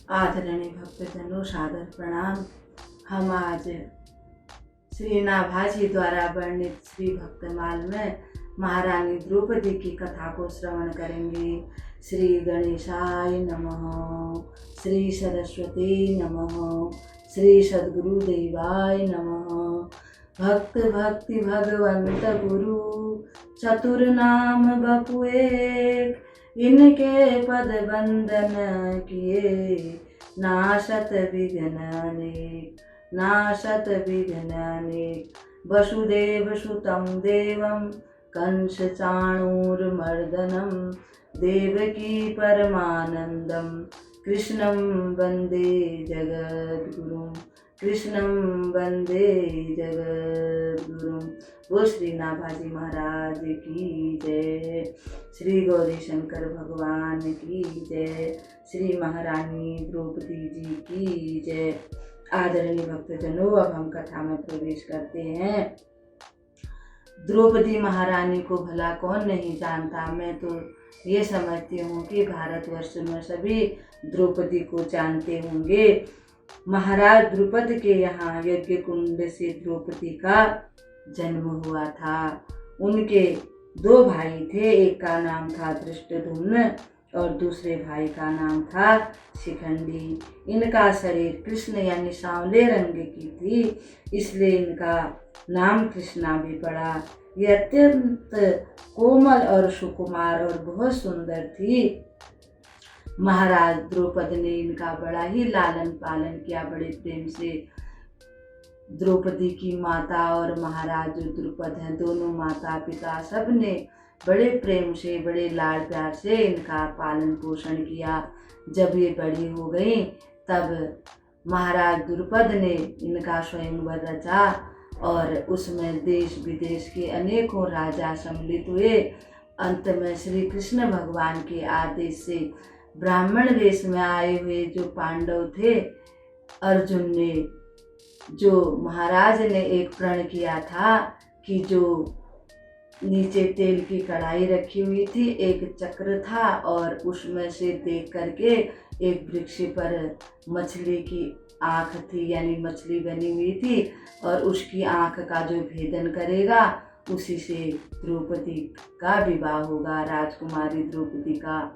आदरणीय भक्तजनों, सादर प्रणाम। हम आज श्री नाभाजी द्वारा वर्णित श्री भक्तमाल में महारानी द्रौपदी की कथा को श्रवण करेंगे। श्री गणेशाय नमः, श्री सरस्वती नमः, श्री सद्गुरुदेवाय नमः। भक्त भक्ति भगवंत गुरु, चतुर नाम बपु एक, इनके पद वंदन किए, नाशत विघ्न अनेक, नाशत विघ्न अनेक। वसुदेव सुतं देवं कंस चाणूरमर्दनं, देवकी परमानंदं कृष्णं वंदे जगद्गुरुं, कृष्णं वंदे जगद्गुरुं। वो श्री नाभाजी महाराज की जय, श्री गौरी शंकर भगवान की जय, श्री महारानी द्रौपदी जी की जय। आदरणीय भक्तजनों, अब हम कथा में प्रवेश करते हैं। द्रौपदी महारानी को भला कौन नहीं जानता। मैं तो ये समझती हूँ कि भारतवर्ष में सभी द्रौपदी को जानते होंगे। महाराज द्रुपद के यहाँ यज्ञ कुंड से द्रौपदी का जन्म हुआ था। उनके दो भाई थे, एक का नाम था धृष्टद्युम्न और दूसरे भाई का नाम था शिखंडी। इनका शरीर कृष्ण यानी सांवले रंग की थी, इसलिए इनका नाम कृष्णा भी पड़ा। ये अत्यंत कोमल और सुकुमार और बहुत सुंदर थी। महाराज द्रौपद ने इनका बड़ा ही लालन पालन किया, बड़े प्रेम से। द्रौपदी की माता और महाराज जो द्रुपद हैं, दोनों माता पिता सब ने बड़े प्रेम से, बड़े लाड प्यार से इनका पालन पोषण किया। जब ये बड़ी हो गई तब महाराज द्रुपद ने इनका स्वयंवर रचा और उसमें देश विदेश के अनेकों राजा सम्मिलित हुए। अंत में श्री कृष्ण भगवान के आदेश से ब्राह्मण वेश में आए हुए जो पांडव थे, अर्जुन ने, जो महाराज ने एक प्रण किया था कि जो नीचे तेल की कढ़ाई रखी हुई थी, एक चक्र था और उसमें से देख करके एक वृक्ष पर मछली की आँख थी, यानी मछली बनी हुई थी, और उसकी आँख का जो भेदन करेगा उसी से द्रौपदी का विवाह होगा, राजकुमारी द्रौपदी का।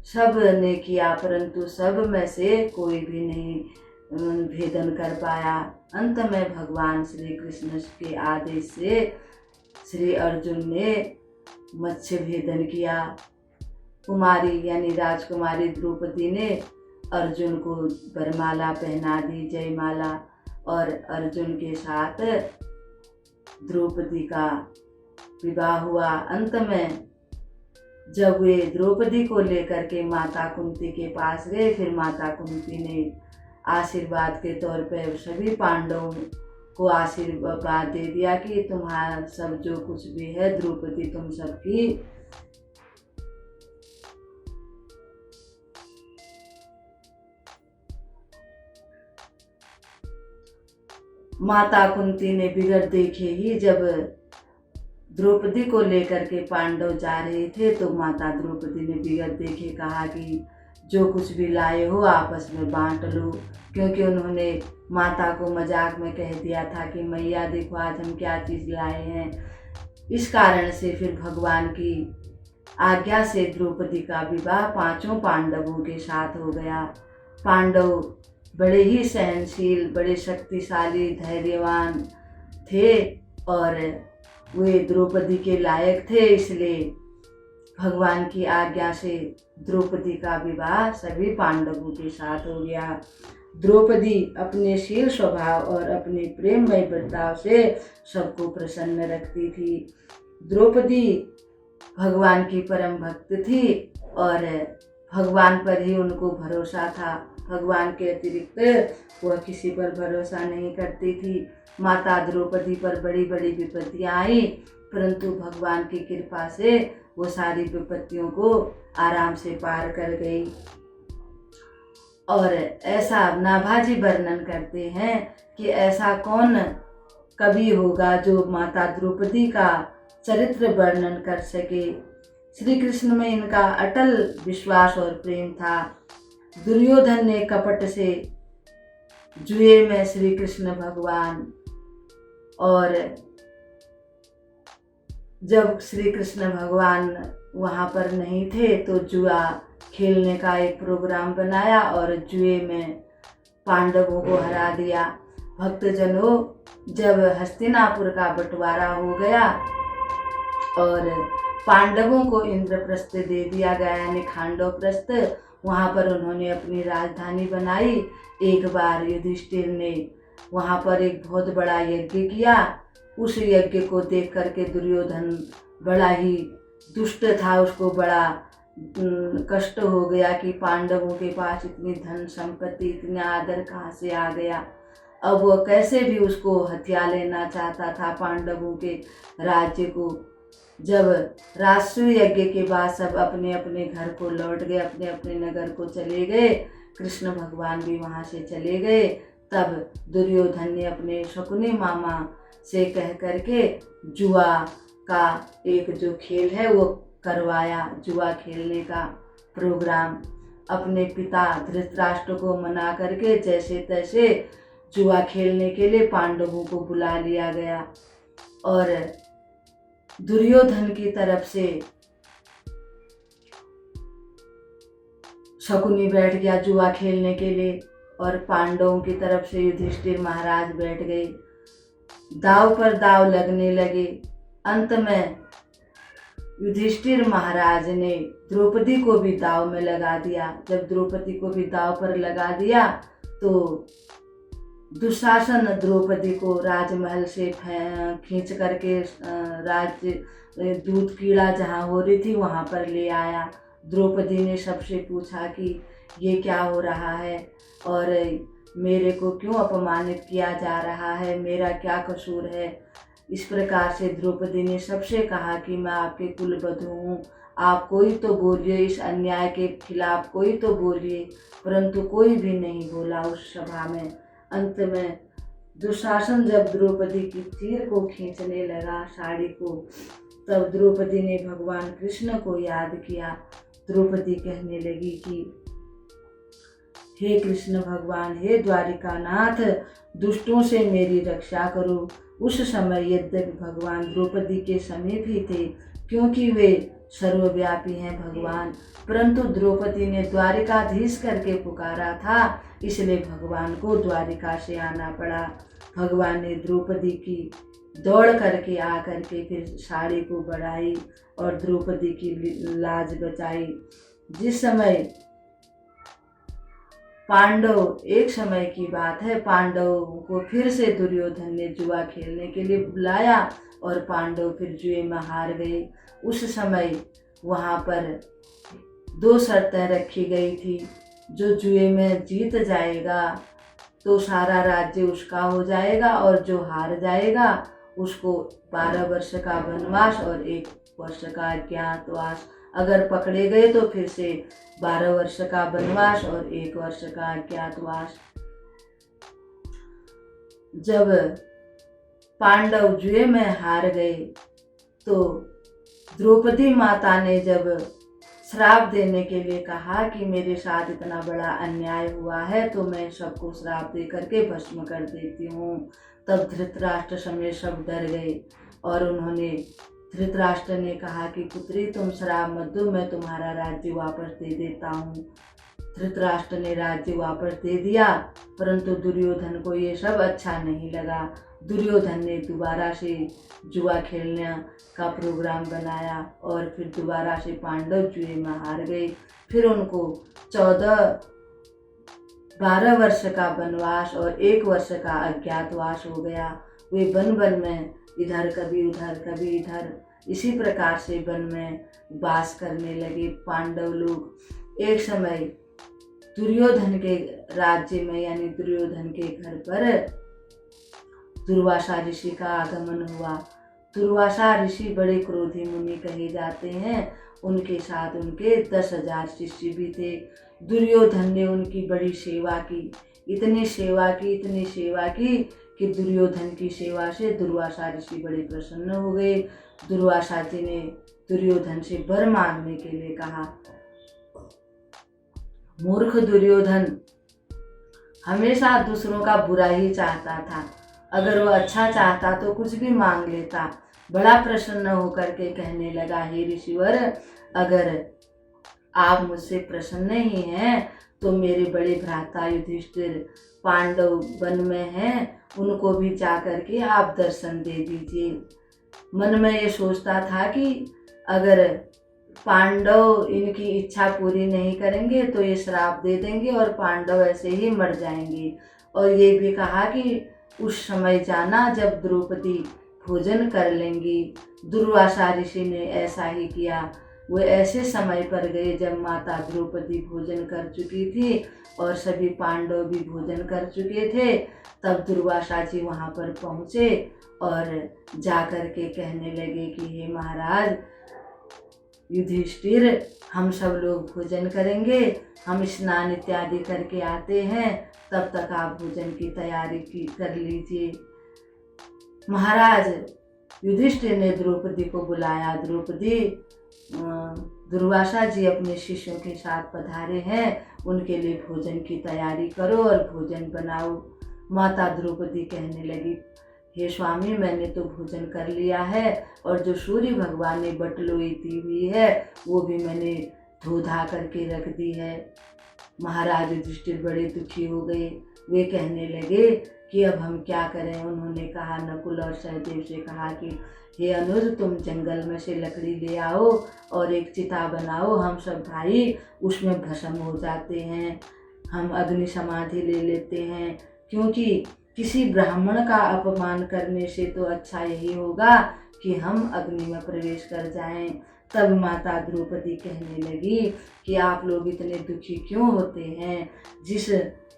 सब ने किया परंतु सब में से कोई भी नहीं भेदन कर पाया। अंत में भगवान श्री कृष्ण के आदेश से श्री अर्जुन ने मत्स्य भेदन किया। कुमारी यानी राजकुमारी द्रौपदी ने अर्जुन को वरमाला पहना दी, जयमाला, और अर्जुन के साथ द्रौपदी का विवाह हुआ। अंत में जब वे द्रौपदी को लेकर के माता कुंती के पास गए, फिर माता कुंती ने आशीर्वाद के तौर पर सभी पांडवों को आशीर्वाद दे दिया कि तुम्हारा सब जो कुछ भी है द्रौपदी तुम सबकी माता कुंती ने बिगड़ देखे ही जब द्रौपदी को लेकर के पांडव जा रहे थे तो माता द्रौपदी ने बिगड़ देखे कहा कि जो कुछ भी लाए हो आपस में बांट लो, क्योंकि उन्होंने माता को मजाक में कह दिया था कि मैया देखो आज हम क्या चीज़ लाए हैं। इस कारण से फिर भगवान की आज्ञा से द्रौपदी का विवाह पांचों पांडवों के साथ हो गया। पांडव बड़े ही सहनशील, बड़े शक्तिशाली, धैर्यवान थे और वे द्रौपदी के लायक थे, इसलिए भगवान की आज्ञा से द्रौपदी का विवाह सभी पांडवों के साथ हो गया। द्रौपदी अपने शील स्वभाव और अपने प्रेममय बर्ताव से सबको प्रसन्न रखती थी। द्रौपदी भगवान की परम भक्त थी और भगवान पर ही उनको भरोसा था। भगवान के अतिरिक्त वह किसी पर भरोसा नहीं करती थी। माता द्रौपदी पर बड़ी बड़ी विपत्तियाँ आई, परंतु भगवान की कृपा से वो सारी विपत्तियों को आराम से पार कर गई। और ऐसा नाभाजी वर्णन करते हैं कि ऐसा कौन कवि होगा जो माता द्रौपदी का चरित्र वर्णन कर सके। श्री कृष्ण में इनका अटल विश्वास और प्रेम था। दुर्योधन ने कपट से जुए में श्री कृष्ण भगवान, और जब श्री कृष्ण भगवान वहाँ पर नहीं थे तो जुआ खेलने का एक प्रोग्राम बनाया और जुए में पांडवों को हरा दिया। भक्तजनों, जब हस्तिनापुर का बंटवारा हो गया और पांडवों को इंद्रप्रस्थ दे दिया गया यानी खांडवप्रस्थ, वहाँ पर उन्होंने अपनी राजधानी बनाई। एक बार युधिष्ठिर ने वहाँ पर एक बहुत बड़ा यज्ञ किया। उस यज्ञ को देख करके दुर्योधन बड़ा ही दुष्ट था, उसको बड़ा कष्ट हो गया कि पांडवों के पास इतनी धन संपत्ति, इतना आदर कहाँ से आ गया। अब वो कैसे भी उसको हथिया लेना चाहता था पांडवों के राज्य को। जब राष्ट्र यज्ञ के बाद सब अपने अपने घर को लौट गए, अपने अपने नगर को चले गए, कृष्ण भगवान भी वहाँ से चले गए, तब दुर्योधन ने अपने शकुनी मामा से कह करके जुआ का एक जो खेल है वो करवाया। जुआ खेलने का प्रोग्राम अपने पिता धृतराष्ट्र को मना करके जैसे तैसे जुआ खेलने के लिए पांडवों को बुला लिया गया। और दुर्योधन की तरफ से शकुनी बैठ गया जुआ खेलने के लिए और पांडवों की तरफ से युधिष्ठिर महाराज बैठ गए। दाव पर दाव लगने लगे। अंत में युधिष्ठिर महाराज ने द्रौपदी को भी दाव में लगा दिया। जब द्रौपदी को भी दाव पर लगा दिया तो दुशासन द्रौपदी को राजमहल से खींच करके दूध कीड़ा जहाँ हो रही थी वहाँ पर ले आया। द्रौपदी ने सबसे पूछा कि ये क्या हो रहा है और मेरे को क्यों अपमानित किया जा रहा है, मेरा क्या कसूर है। इस प्रकार से द्रौपदी ने सबसे कहा कि मैं आपके कुलवधू हूँ, आप कोई तो बोलिए, इस अन्याय के खिलाफ कोई तो बोलिए। परंतु कोई भी नहीं बोला उस सभा में। अंत में दुशासन जब द्रौपदी की चीर को खींचने लगा, साड़ी को, तब द्रौपदी ने भगवान कृष्ण को याद किया। द्रौपदी कहने लगी कि हे कृष्ण भगवान, हे द्वारिकानाथ, दुष्टों से मेरी रक्षा करो। उस समय यद्यपि भगवान द्रौपदी के समीप ही थे क्योंकि वे सर्वव्यापी हैं भगवान, परंतु द्रौपदी ने द्वारिकाधीश करके पुकारा था, इसलिए भगवान को द्वारिका से आना पड़ा। भगवान ने द्रौपदी की दौड़ करके आकर के फिर साड़ी को बढ़ाई और द्रौपदी की लाज बचाई। जिस समय पांडव, एक समय की बात है, पांडवों को फिर से दुर्योधन ने जुआ खेलने के लिए बुलाया और पांडव फिर जुए में हार गए। उस समय वहाँ पर 2 शर्तें रखी गई थी। जो जुए में जीत जाएगा तो सारा राज्य उसका हो जाएगा और जो हार जाएगा उसको 12 वर्ष का वनवास और 1 वर्ष का अज्ञातवास। अगर पकड़े गए तो फिर से 12 वर्ष का वनवास और 1 वर्ष का अज्ञातवास। जब पांडव जुए में हार गए तो द्रौपदी माता ने जब श्राप देने के लिए कहा कि मेरे साथ इतना बड़ा अन्याय हुआ है तो मैं सबको श्राप दे करके भस्म कर देती हूँ, तब धृतराष्ट्र समेत सब डर गए और उन्होंने, धृतराष्ट्र ने कहा कि पुत्री तुम श्राप मत दो, मैं तुम्हारा राज्य वापस दे देता हूँ। धृतराष्ट्र ने राज्य वापस दे दिया, परंतु दुर्योधन को ये सब अच्छा नहीं लगा। दुर्योधन ने दोबारा से जुआ खेलने का प्रोग्राम बनाया और फिर दोबारा से पांडव जुए में हार गए। फिर उनको 12 वर्ष का वनवास और 1 वर्ष का अज्ञातवास हो गया। वे वन वन में इधर कभी उधर कभी इधर इसी प्रकार से वन में वास करने लगे पांडव लोग। एक समय दुर्योधन के राज्य में यानी दुर्योधन के घर पर दुर्वासा ऋषि का आगमन हुआ। दुर्वासा ऋषि बड़े क्रोधी मुनि कहे जाते हैं। उनके साथ उनके 10,000 शिष्य भी थे। दुर्योधन ने उनकी बड़ी सेवा की, इतनी सेवा की कि दुर्योधन की सेवा से दुर्वासा ऋषि बड़े प्रसन्न हो गए। दुर्वासा जी ने दुर्योधन से वर मांगने के लिए कहा। मूर्ख दुर्योधन हमेशा दूसरों का बुरा ही चाहता था। अगर वह अच्छा चाहता तो कुछ भी मांग लेता। बड़ा प्रसन्न होकर के कहने लगा, हे ऋषिवर, अगर आप मुझसे प्रसन्न ही हैं तो मेरे बड़े भ्राता युधिष्ठिर पांडव वन में हैं, उनको भी जा करके आप दर्शन दे दीजिए। मन में ये सोचता था कि अगर पांडव इनकी इच्छा पूरी नहीं करेंगे तो ये श्राप दे देंगे और पांडव ऐसे ही मर जाएंगे। और ये भी कहा कि उस समय जाना जब द्रौपदी भोजन कर लेंगी। दुर्वासा ऋषि ने ऐसा ही किया। वे ऐसे समय पर गए जब माता द्रौपदी भोजन कर चुकी थी और सभी पांडव भी भोजन कर चुके थे। तब दुर्वासा जी वहाँ पर पहुँचे और जाकर के कहने लगे कि हे महाराज युधिष्ठिर, हम सब लोग भोजन करेंगे, हम स्नान इत्यादि करके आते हैं, तब तक आप भोजन की तैयारी कर लीजिए। महाराज युधिष्ठिर ने द्रौपदी को बुलाया। द्रौपदी, दुर्वासा जी अपने शिष्यों के साथ पधारे हैं, उनके लिए भोजन की तैयारी करो और भोजन बनाओ। माता द्रौपदी कहने लगी, हे स्वामी, मैंने तो भोजन कर लिया है और जो सूर्य भगवान ने बटलोई दी हुई है वो भी मैंने धो धा करके रख दी है। महाराज युधिष्ठिर बड़े दुखी हो गए। वे कहने लगे कि अब हम क्या करें। उन्होंने कहा, नकुल और सहदेव से कहा कि हे अनुज, तुम जंगल में से लकड़ी ले आओ और एक चिता बनाओ, हम सब भाई उसमें भस्म हो जाते हैं, हम अग्नि समाधि ले लेते हैं, क्योंकि किसी ब्राह्मण का अपमान करने से तो अच्छा यही होगा कि हम अग्नि में प्रवेश कर जाएं। तब माता द्रौपदी कहने लगी कि आप लोग इतने दुखी क्यों होते हैं। जिस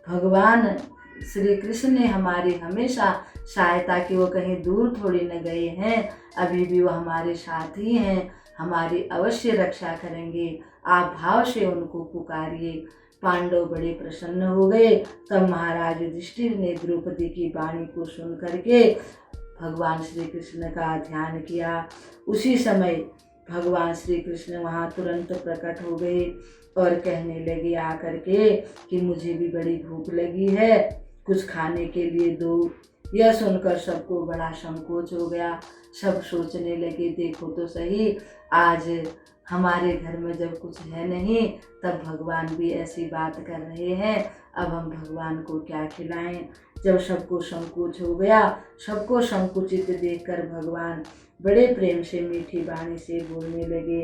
भगवान श्री कृष्ण ने हमारी हमेशा सहायता की, वो कहीं दूर थोड़ी न गए हैं, अभी भी वो हमारे साथ ही हैं, हमारी अवश्य रक्षा करेंगे। आप भाव से उनको पुकारिए। पांडव बड़े प्रसन्न हो गए। तब महाराज युधिष्ठिर ने द्रौपदी की वाणी को सुन करके भगवान श्री कृष्ण का ध्यान किया। उसी समय भगवान श्री कृष्ण वहाँ तुरंत प्रकट हो गए और कहने लगे आकर के कि मुझे भी बड़ी भूख लगी है, कुछ खाने के लिए दो। यह सुनकर सबको बड़ा संकोच हो गया। सब सोचने लगे, देखो तो सही, आज हमारे घर में जब कुछ है नहीं तब भगवान भी ऐसी बात कर रहे हैं, अब हम भगवान को क्या खिलाएं। जब सबको संकोच हो गया, सबको संकुचित देखकर भगवान बड़े प्रेम से मीठी वाणी से बोलने लगे,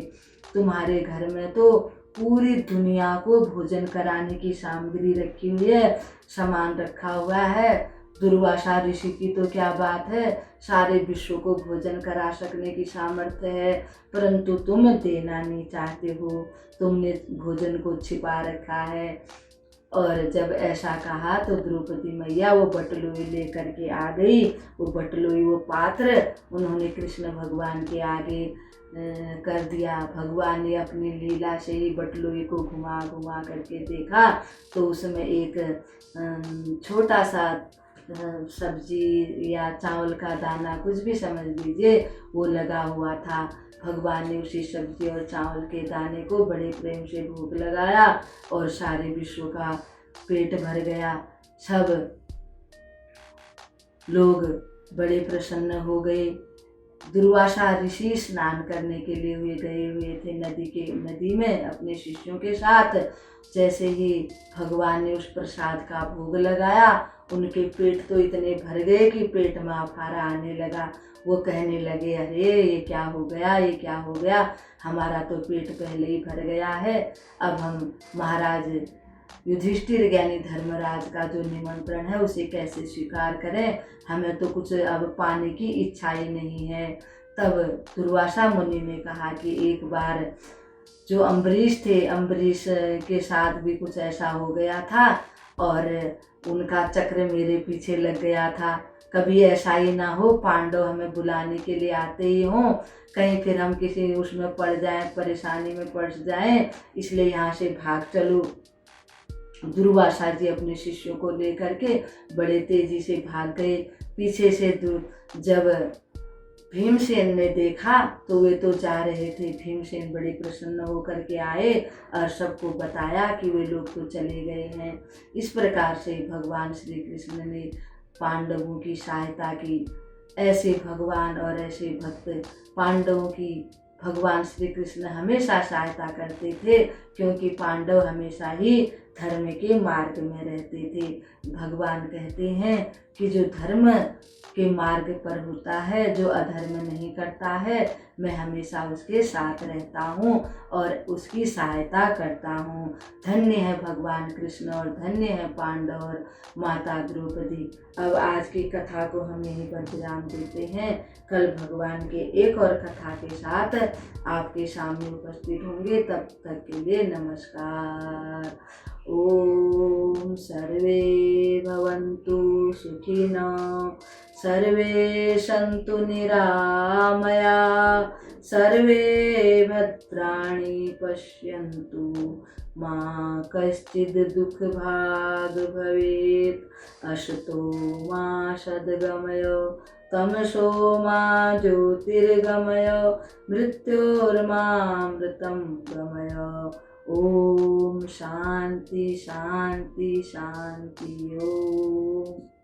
तुम्हारे घर में तो पूरी दुनिया को भोजन कराने की सामग्री रखी हुई है, सामान रखा हुआ है। दुर्वासा ऋषि की तो क्या बात है, सारे विश्व को भोजन करा सकने की सामर्थ्य है, परंतु तुम देना नहीं चाहते हो, तुमने भोजन को छिपा रखा है। और जब ऐसा कहा तो द्रौपदी मैया वो बटलोई लेकर के आ गई। वो बटलोई, वो पात्र उन्होंने कृष्ण भगवान के आगे कर दिया। भगवान ने अपनी लीला से ही बटलोई को घुमा घुमा करके देखा तो उसमें एक छोटा सा सब्जी या चावल का दाना, कुछ भी समझ लीजिए, वो लगा हुआ था। भगवान ने उसी सब्जी और चावल के दाने को बड़े प्रेम से भोग लगाया और सारे विश्व का पेट भर गया। सब लोग बड़े प्रसन्न हो गए। दुर्वासा ऋषि स्नान करने के लिए गए हुए थे नदी में अपने शिष्यों के साथ। जैसे ही भगवान ने उस प्रसाद का भोग लगाया, उनके पेट तो इतने भर गए कि पेट में अफारा आने लगा। वो कहने लगे, अरे ये क्या हो गया, ये क्या हो गया, हमारा तो पेट पहले ही भर गया है, अब हम महाराज युधिष्ठिर यानी धर्मराज का जो निमंत्रण है उसे कैसे स्वीकार करें, हमें तो कुछ अब पाने की इच्छा ही नहीं है। तब दुर्वासा मुनि ने कहा कि एक बार जो अम्बरीश थे, अम्बरीश के साथ भी कुछ ऐसा हो गया था और उनका चक्र मेरे पीछे लग गया था। कभी ऐसा ही ना हो, पांडव हमें बुलाने के लिए आते ही हों, कहीं फिर हम किसी उसमें पड़ जाएं, परेशानी में पड़ जाएं, इसलिए यहाँ से भाग चलो। दुर्वासा जी अपने शिष्यों को लेकर के बड़े तेजी से भाग गए। पीछे से जब भीमसेन ने देखा तो वे तो जा रहे थे। भीमसेन बड़े प्रसन्न होकर के आए और सबको बताया कि वे लोग तो चले गए हैं। इस प्रकार से भगवान श्री कृष्ण ने पांडवों की सहायता की। ऐसे भगवान और ऐसे भक्त पांडवों की भगवान श्री कृष्ण हमेशा सहायता करते थे, क्योंकि पांडव हमेशा ही धर्म के मार्ग में रहते थे। भगवान कहते हैं कि जो धर्म के मार्ग पर होता है, जो अधर्म नहीं करता है, मैं हमेशा उसके साथ रहता हूँ और उसकी सहायता करता हूँ। धन्य है भगवान कृष्ण और धन्य है पांडव और माता द्रौपदी। अब आज की कथा को हम यहीं पर विराम देते हैं। कल भगवान के एक और कथा के साथ आपके सामने उपस्थित होंगे। तब तक के लिए नमस्कार। ओम सर्वे भवन्तु सुखिनः, सर्वे सन्तु निरामया, सर्वे भद्राणि पश्यन्तु, मा कश्चित् दुःखभाग् भवेत्। असतो मा सद्गमय, तमसो मा ज्योतिर्गमय, मृत्योर्मामृतं गमय। ओम शांति शांति शांति। ओम।